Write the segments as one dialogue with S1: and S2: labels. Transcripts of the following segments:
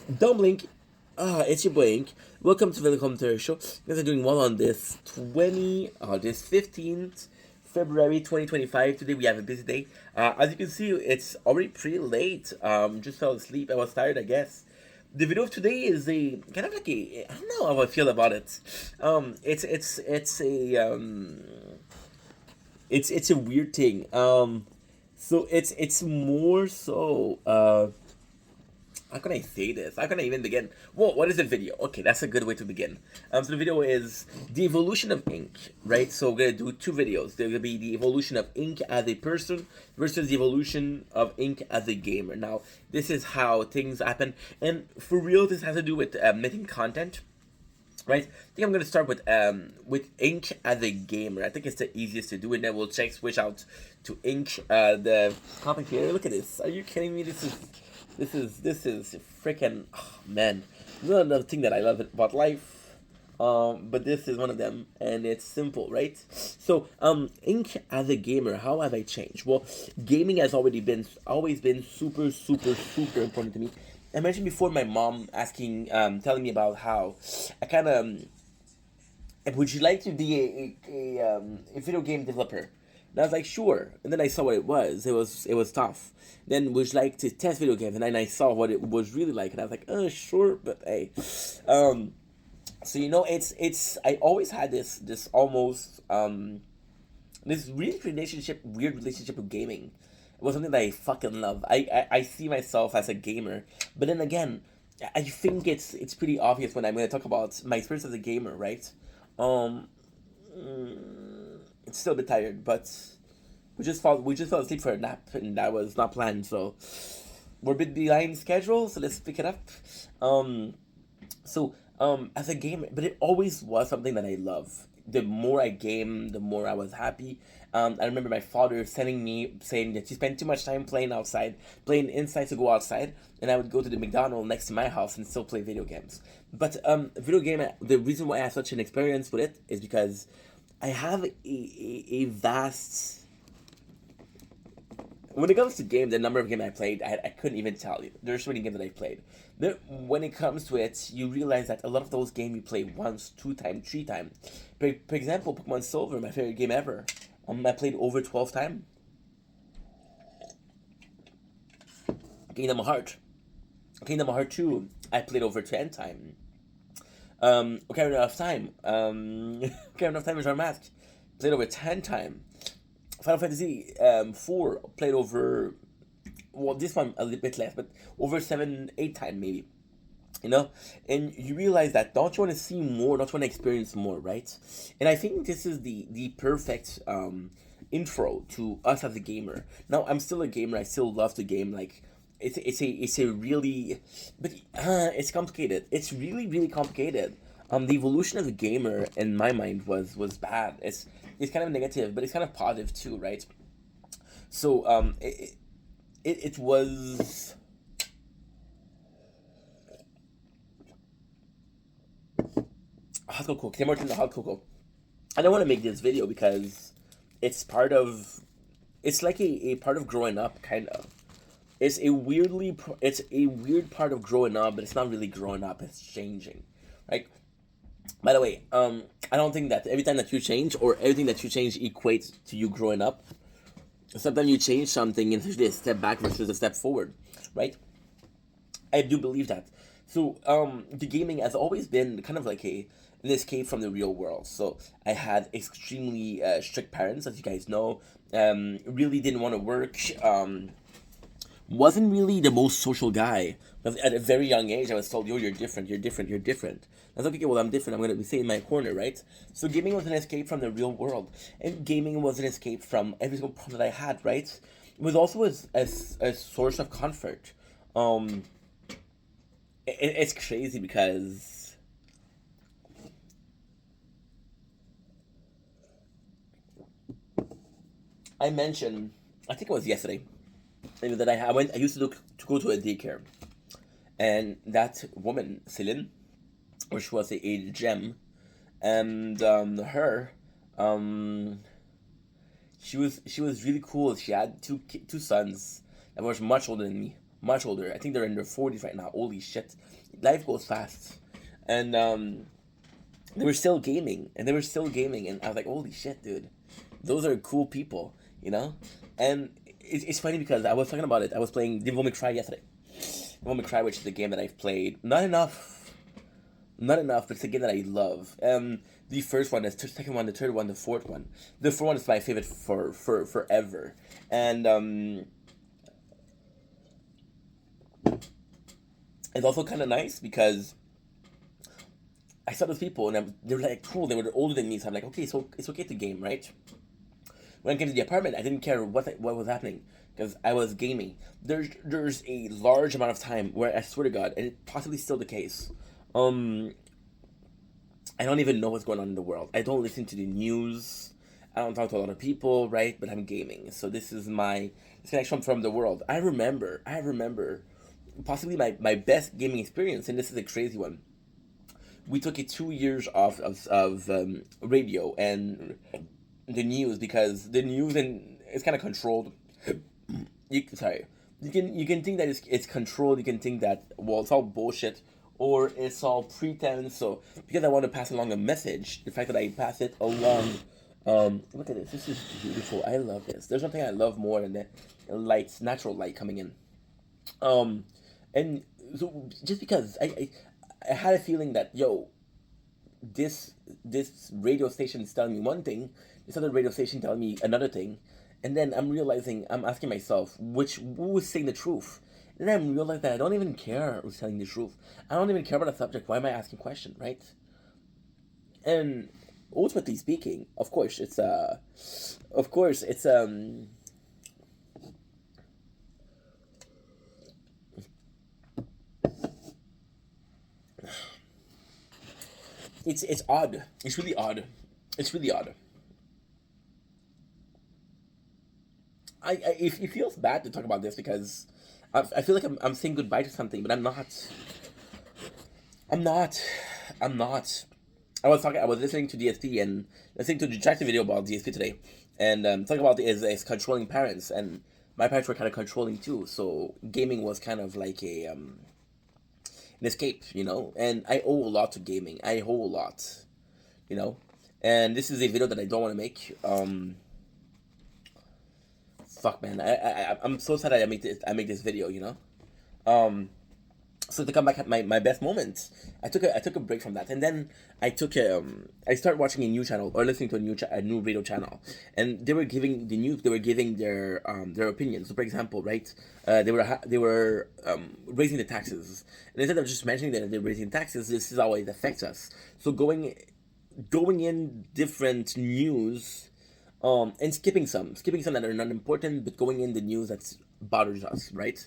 S1: Don't blink. It's your blink. Welcome to the commentary show. You guys are doing well on this 15th February 2025. Today we have a busy day. As you can see, it's already pretty late. Just fell asleep. I was tired, I guess. The video of today is a kind of like a, I don't know how I feel about it. It's a weird thing. So it's more so how can I say this? How can I even begin? Well, what is the video? Okay, that's a good way to begin. So the video is the evolution of Ink, right? So we're gonna do two videos. There's gonna be the evolution of Ink as a person versus the evolution of Ink as a gamer. Now, this is how things happen, and for real, this has to do with making content. Right, I think I'm gonna start with Ink as a gamer. I think it's the easiest to do, and then we'll switch out to Ink, the content creator. Look at this. Are you kidding me? This is freaking, oh, man. This is another thing that I love about life. But this is one of them, and it's simple, right? So, Ink as a gamer, how have I changed? Well, gaming has always been super, super, super important to me. I mentioned before my mom telling me about how I kind of, would you like to be a video game developer? And I was like, sure. And then I saw what it was. It was tough. Then would you like to test video games? And then I saw what it was really like, and I was like, sure, but hey. So it's I always had this almost this weird relationship with gaming. It was something that I fucking love. I see myself as a gamer, but then again, I think it's pretty obvious when I'm going to talk about my experience as a gamer, right? Um, it's still a bit tired, but we just fell asleep for a nap, and that was not planned. So we're a bit behind schedule, so let's pick it up. Um, as a gamer, but it always was something that I love. The more I game, the more I was happy. I remember my father sending me saying that you spend too much time playing outside, playing inside to go outside, and I would go to the McDonald's next to my house and still play video games. But video game, the reason why I have such an experience with it is because I have a vast, when it comes to game, the number of games I played, I couldn't even tell you. There's so many games that I played. When it comes to it, you realize that a lot of those games you play once, two times, three times. For example, Pokemon Silver, my favorite game ever. I played over 12 times. Kingdom Heart. Kingdom Heart 2, I played over 10 times. Ocarina of Time. Ocarina of Time is our mask. Played over 10 times. Final Fantasy 4 played over, well, this one a little bit less, but over 7, 8 times maybe. And you realize that don't you want to see more, don't you want to experience more, right? And I think this is the perfect intro to us as a gamer. Now I'm still a gamer. I still love to game. Like it's a really, but it's complicated. It's really really complicated. The evolution of the gamer in my mind was bad. It's kind of negative, but it's kind of positive too, right? So it was hot cocoa. Tim Hortons hot cocoa. I don't want to make this video because it's part of, it's like a part of growing up, kind of. It's a weird part of growing up, but it's not really growing up. It's changing, right? By the way, I don't think that every time that you change or everything that you change equates to you growing up. Sometimes you change something and it's usually a step back versus a step forward, right? I do believe that. So, the gaming has always been kind of like an escape from the real world. So, I had extremely strict parents, as you guys know. Really didn't want to work. Wasn't really the most social guy. But at a very young age, I was told, "Yo, you're different. You're different. You're different." I was like, "Okay, well, I'm different. I'm gonna be staying in my corner, right?" So, gaming was an escape from the real world, and gaming was an escape from every single problem that I had, right? It was also a source of comfort. Um, it's crazy because I mentioned, I think it was yesterday, that I used to go to a daycare, and that woman Celine, which was a gem, and her, um, she was really cool. She had two sons that were much older than me. much older. I think they're in their 40s right now. Holy shit, life goes fast, and they were still gaming, and I was like, holy shit, dude, those are cool people, you know. And it's funny because I was talking about it. I was playing Devil May Cry yesterday. Devil May Cry, which is a game that I've played not enough, but it's a game that I love. The first one, the second one, the third one, the fourth one. The fourth one is my favorite for forever, and it's also kind of nice because I saw those people and they were like cool. They were older than me, so I'm like, okay, so it's okay to game, right? When I came to the apartment, I didn't care what was happening because I was gaming. There's a large amount of time where I swear to God, and it's possibly still the case. Um, I don't even know what's going on in the world. I don't listen to the news. I don't talk to a lot of people, right? But I'm gaming, so this is my disconnection from the world. I remember, possibly my best gaming experience, and this is a crazy one. We took it 2 years off of radio and the news because the news and it's kind of controlled. Sorry, you can think that it's controlled. You can think that, well, it's all bullshit or it's all pretense. So because I want to pass along a message, the fact that I pass it along, look at this. This is beautiful. I love this. There's nothing I love more than the lights, natural light coming in. Um, and so just because I had a feeling that, yo, this radio station is telling me one thing, this other radio station telling me another thing, and then I'm realizing, I'm asking myself who is saying the truth. And then I'm realizing that I don't even care who's telling the truth. I don't even care about the subject. Why am I asking question, right? And ultimately speaking, of course it's odd. It's really odd. It's really odd. It feels bad to talk about this because I feel like I'm saying goodbye to something, but I'm not. I'm not. I'm not. I was listening to DSP and listening to the Jackson video about DSP today, and talking about is controlling parents, and my parents were kind of controlling too. So gaming was kind of like an escape, you know. And I owe a lot to gaming. I owe a lot, you know. And this is a video that I don't want to make. Fuck, man. I'm so sad I make this video, you know. Um, so to come back at my best moments, I took a break from that, and then I started watching a new channel or listening to a new radio channel, and they were giving the news. They were giving their opinions. So, for example, right, they were raising the taxes, and instead of just mentioning that they're raising taxes, this is how it affects us. So going in different news, and skipping some that are not important, but going in the news that bothers us, right?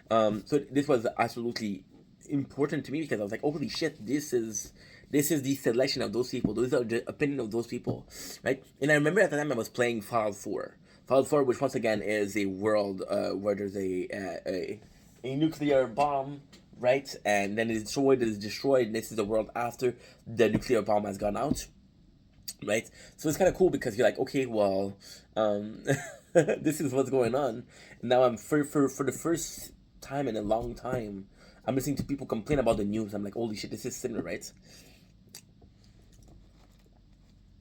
S1: So this was absolutely important to me because I was like, holy shit, this is the selection of those people. Those are the opinion of those people, right? And I remember at the time I was playing Fallout 4. Fallout 4, which once again is a world where there's a nuclear bomb, right? And then it is destroyed, and this is the world after the nuclear bomb has gone out, right? So it's kind of cool because you're like, okay, well, this is what's going on. And now I'm for the first time in a long time, I'm listening to people complain about the news. I'm like, holy shit, this is similar, right?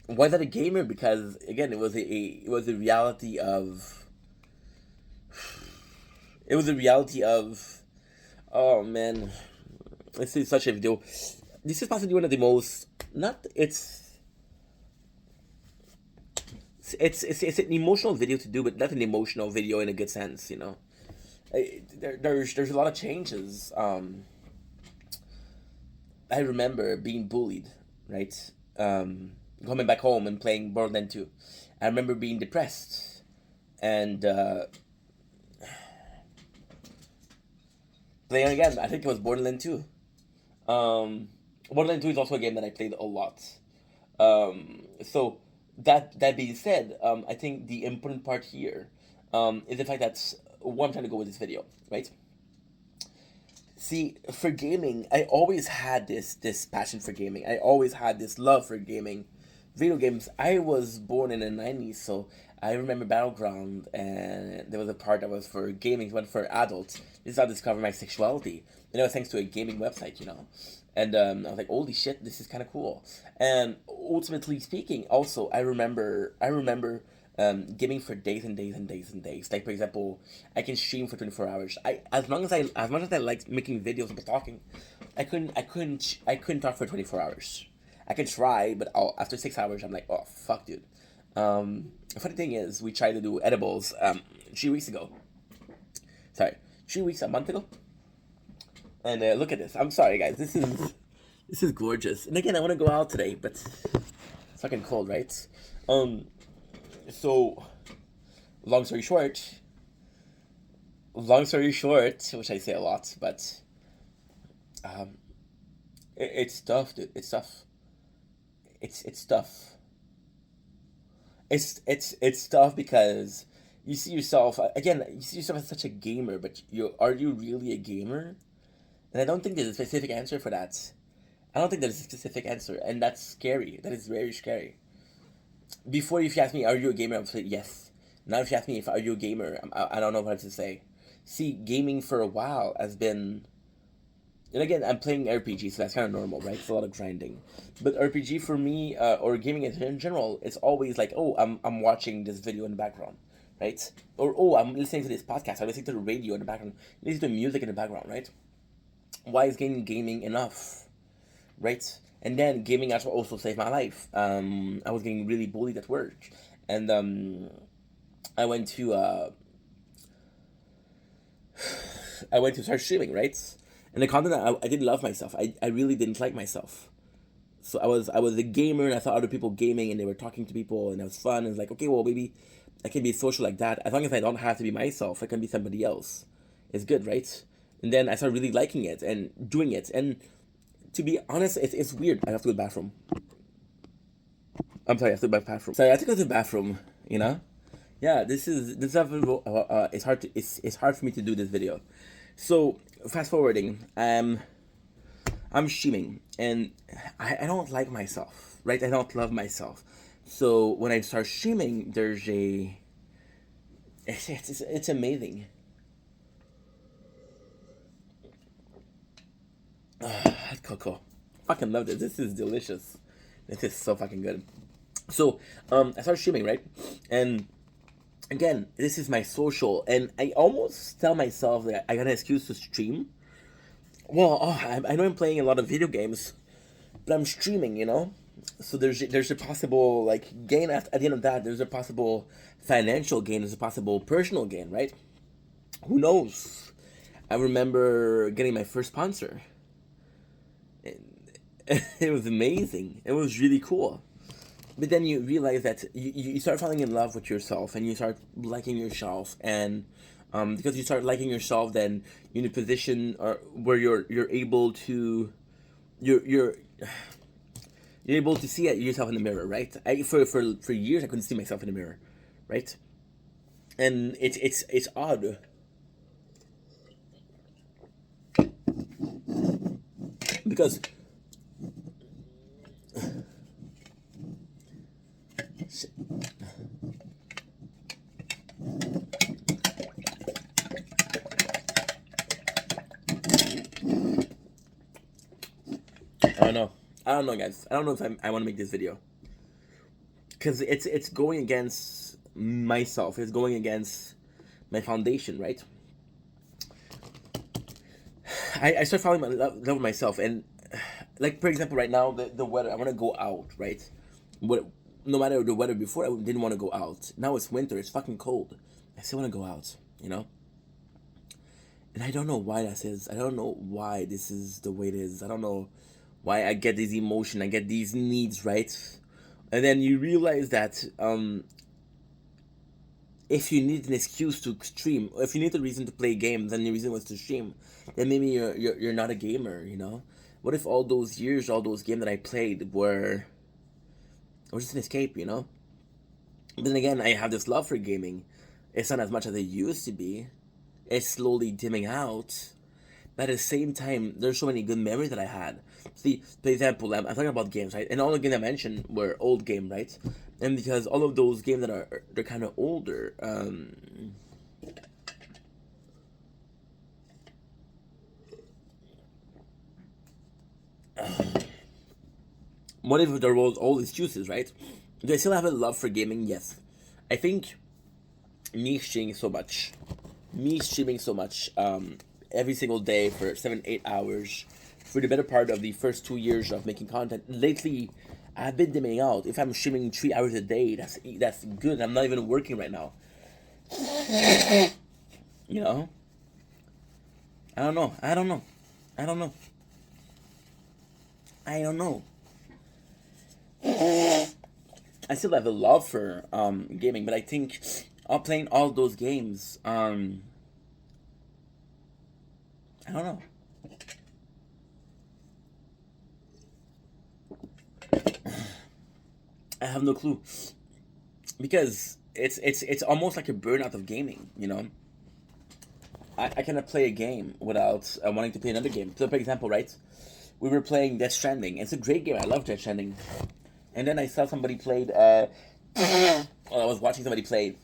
S1: Why is that a gamer? Because again, it was a reality of oh man, this is such a video. This is possibly one of the most not it's an emotional video to do, but not an emotional video in a good sense, you know. There's a lot of changes. I remember being bullied, right? Coming back home and playing Borderlands 2. I remember being depressed, and playing again. I think it was Borderlands 2. Borderlands 2 is also a game that I played a lot. So that being said, I think the important part here is the fact that what I'm trying to go with this video, right? See, for gaming, I always had this passion for gaming. I always had this love for gaming, video games. I was born in the '90s, so I remember Battleground, and there was a part that was for gaming, one for adults. This is how I discovered my sexuality. And it was thanks to a gaming website, you know. And I was like, holy shit, this is kind of cool. And ultimately speaking, also, I remember gaming for days and days and days and days. Like, for example, I can stream for 24 hours. As much as I like making videos and talking, I couldn't talk for 24 hours. I can try, but after 6 hours, I'm like, oh fuck, dude. The funny thing is, we tried to do edibles 3 weeks ago. Sorry, 3 weeks, a month ago. And look at this. I'm sorry, guys. This is gorgeous. And again, I want to go out today, but it's fucking cold, right? Um. So, long story short, which I say a lot, but um, it's tough, dude. It's tough. It's tough. It's tough because you see yourself again. You see yourself as such a gamer, but are you really a gamer? And I don't think there's a specific answer for that. I don't think there's a specific answer, and that's scary. That is very scary. Before, if you ask me, are you a gamer? I would say yes. Now, if you ask me, if are you a gamer, I don't know what to say. See, gaming for a while has been, and again, I'm playing RPG, so that's kind of normal, right? It's a lot of grinding. But RPG for me, or gaming in general, it's always like, oh, I'm watching this video in the background, right? Or oh, I'm listening to this podcast. I'm listening to the radio in the background, listening to music in the background, right? Why is gaming enough, right? And then gaming actually also saved my life. I was getting really bullied at work, and I went to uh, I went to start streaming, right? And the content I didn't love myself. I really didn't like myself. So I was a gamer, and I saw other people gaming, and they were talking to people, and it was fun. And it's like, okay, well, maybe I can be social like that. As long as I don't have to be myself, I can be somebody else. It's good, right? And then I started really liking it and doing it. And to be honest, it's weird. I have to go to the bathroom. I'm sorry, I have to go to the bathroom. Sorry, I have to go to the bathroom. You know? Yeah, this is it's hard to it's hard for me to do this video. So fast forwarding, I'm streaming, and I don't like myself, right? I don't love myself. So when I start streaming, there's a it's amazing. Hot cocoa, fucking love this. This is delicious. This is so fucking good. So I started streaming, right? And again, this is my social, and I almost tell myself that I got an excuse to stream. Well, I know I'm playing a lot of video games, but I'm streaming, you know. So there's a possible like gain at the end of that. There's a possible financial gain. There's a possible personal gain, right? Who knows? I remember getting my first sponsor. It was amazing. It was really cool. But then you realize that you start falling in love with yourself, and you start liking yourself, and because you start liking yourself, then you're in a position where you're able to you're you're able to see yourself in the mirror, right? For years I couldn't see myself in the mirror, right? And it's odd because I don't know. I don't know, guys. I don't know if I want to make this video because it's going against myself. It's going against my foundation, right? I start falling in love with myself, and like for example, right now the weather. I want to go out, right? What no matter the weather before, I didn't want to go out. Now it's winter. It's fucking cold. I still want to go out, you know. And I don't know why that is. I don't know why this is the way it is. I don't know why I get these emotion. I get these needs, right? And then you realize that if you need an excuse to stream, or if you need a reason to play games, and the reason was to stream, then maybe you're not a gamer. You know, what if all those years, all those games that I played were just an escape? You know. But then again, I have this love for gaming. It's not as much as it used to be. It's slowly dimming out. But at the same time, there's so many good memories that I had. See, for example, I'm talking about games, right? And all the games I mentioned were old game, right? And because all of those games that they're kind of older, what if there was all these excuses, right? Do I still have a love for gaming? Yes. I think me streaming so much, every single day for 7 8 hours, for the better part of the first 2 years of making content. Lately, I've been dimming out. If I'm streaming 3 hours a day, that's good. I'm not even working right now. You know, I don't know. I don't know. I don't know. I don't know. I still have a love for gaming, but I think playing all those games, I don't know. I have no clue because it's almost like a burnout of gaming. You know, I cannot play a game without wanting to play another game. So, for example, right, we were playing Death Stranding. It's a great game. I love Death Stranding. And then I saw somebody played. Well, I was watching somebody play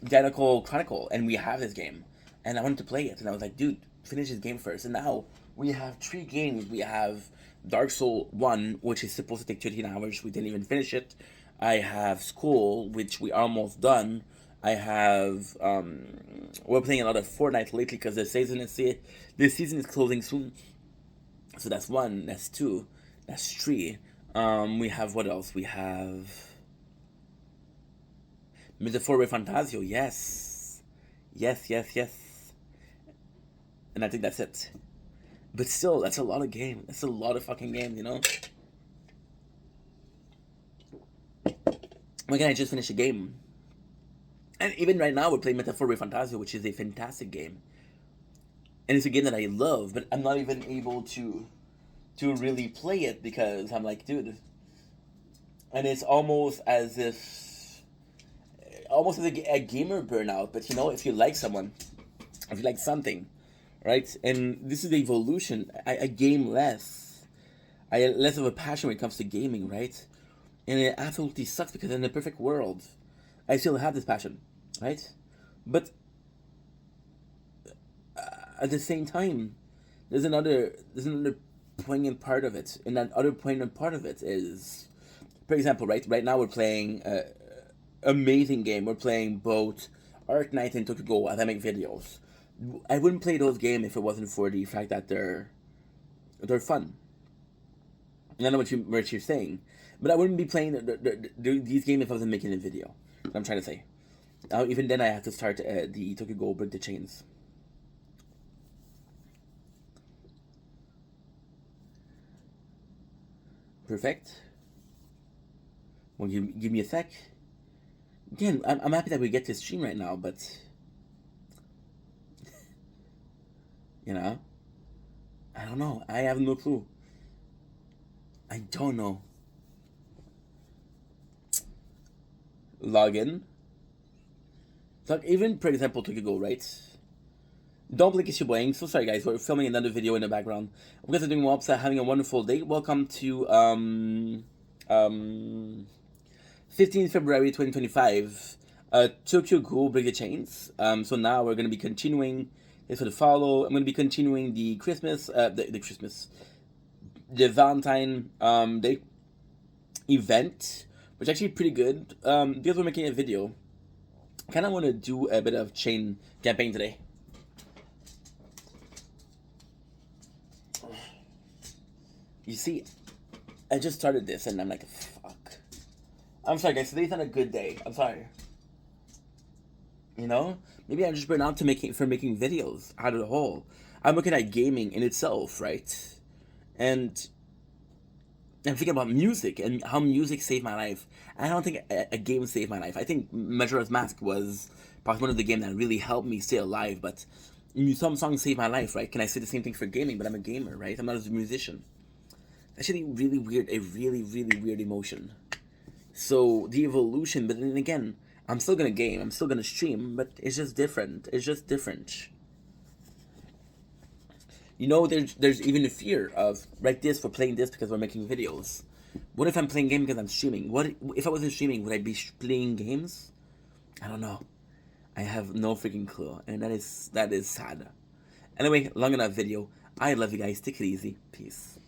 S1: Identical Chronicle, and we have this game, and I wanted to play it, and I was like, dude, finish this game first. And now we have 3 games. We have Dark Soul 1, which is supposed to take 13 hours. We didn't even finish it. I have School, which we almost done. I have we're playing a lot of Fortnite lately because the season is closing soon. So that's one. That's two. That's three. We have what else? We have Metaphor Fantasio. Yes, yes, yes, yes. And I think that's it. But still, that's a lot of game. That's a lot of fucking game, you know? Why can't I just finish a game? And even right now, we're playing Metaphor Fantasio, which is a fantastic game. And it's a game that I love, but I'm not even able to really play it because I'm like, dude. And it's almost as a gamer burnout. But you know, if you like someone, if you like something, right? And this is the evolution. I game less. I have less of a passion when it comes to gaming, right? And it absolutely sucks because in a perfect world, I still have this passion, right? But at the same time, there's another poignant part of it, and that other poignant part of it is, for example, right now we're playing amazing game. We're playing both Arknight and Tokyo Go as I make videos. I wouldn't play those games if it wasn't for the fact that they're fun. I don't know what you're saying, but I wouldn't be playing these games if I wasn't making a video. What I'm trying to say. Even then, I have to start the Tokyo Go Break the Chains. Perfect. Well, give me a sec. Again, I'm happy that we get to stream right now, but you know, I don't know. I have no clue. I don't know. Login. So even for example, Tokyo Go, right? Don't blink, it's your boying. So sorry guys, we're filming another video in the background. You guys are doing well, upset, having a wonderful day. Welcome to 15th February 2025. Tokyo Go Break the Chains. So now we're gonna be continuing this for the follow. I'm gonna be continuing the Christmas the Valentine Day event, which is actually pretty good. Because we're making a video. Kinda wanna do a bit of chain campaign today. You see, I just started this and I'm like, fuck. I'm sorry guys, today's not a good day. I'm sorry. You know? Maybe I just burn out for making videos out of the hole. I'm looking at gaming in itself, right? And I'm thinking about music and how music saved my life. I don't think a game saved my life. I think Majora's Mask was probably one of the games that really helped me stay alive, but some songs saved my life, right? Can I say the same thing for gaming? But I'm a gamer, right? I'm not a musician. Actually really weird, a really, really weird emotion. So the evolution, but then again, I'm still gonna game, I'm still gonna stream, but it's just different. It's just different. You know, there's even a fear of like this for playing this because we're making videos. What if I'm playing game because I'm streaming? What if I wasn't streaming? Would I be playing games? I don't know. I have no freaking clue, and that is sad. Anyway, long enough video. I love you guys. Take it easy. Peace.